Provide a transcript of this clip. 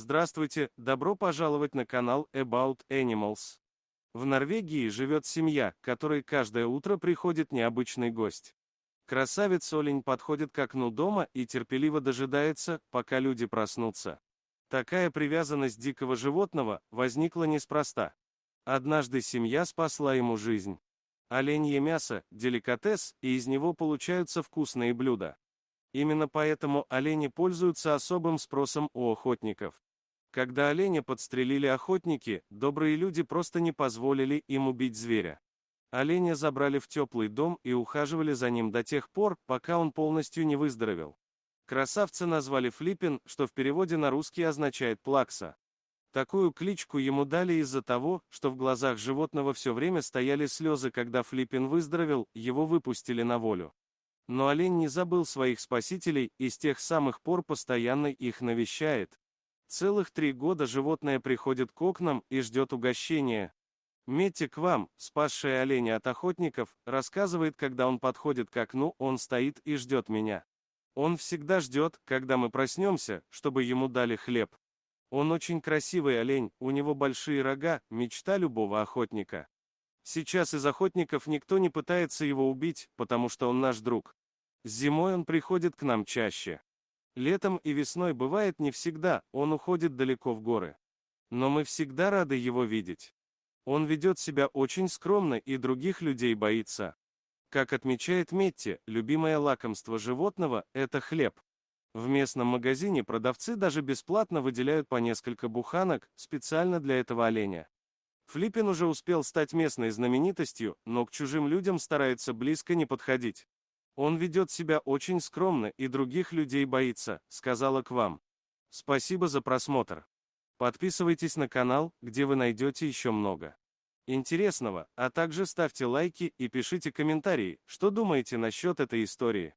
Здравствуйте, добро пожаловать на канал About Animals. В Норвегии живет семья, которой каждое утро приходит необычный гость. Красавец олень подходит к окну дома и терпеливо дожидается, пока люди проснутся. Такая привязанность дикого животного возникла неспроста. Однажды семья спасла ему жизнь. Оленье мясо – деликатес, и из него получаются вкусные блюда. Именно поэтому олени пользуются особым спросом у охотников. Когда оленя подстрелили охотники, добрые люди просто не позволили им убить зверя. Оленя забрали в теплый дом и ухаживали за ним до тех пор, пока он полностью не выздоровел. Красавца назвали Флиппин, что в переводе на русский означает «плакса». Такую кличку ему дали из-за того, что в глазах животного все время стояли слезы, когда Флиппин выздоровел, его выпустили на волю. Но олень не забыл своих спасителей и с тех самых пор постоянно их навещает. Целых 3 года животное приходит к окнам и ждет угощения. Метти Квам, спасшая оленя от охотников, рассказывает, когда он подходит к окну, он стоит и ждет меня. Он всегда ждет, когда мы проснемся, чтобы ему дали хлеб. Он очень красивый олень, у него большие рога, мечта любого охотника. Сейчас из охотников никто не пытается его убить, потому что он наш друг. Зимой он приходит к нам чаще. Летом и весной бывает не всегда, он уходит далеко в горы. Но мы всегда рады его видеть. Он ведет себя очень скромно и других людей боится. Как отмечает Метти, любимое лакомство животного – это хлеб. В местном магазине продавцы даже бесплатно выделяют по несколько буханок специально для этого оленя. Флиппин уже успел стать местной знаменитостью, но к чужим людям старается близко не подходить. Он ведет себя очень скромно и других людей боится, сказала Квам. Спасибо за просмотр. Подписывайтесь на канал, где вы найдете еще много интересного, а также ставьте лайки и пишите комментарии, что думаете насчет этой истории.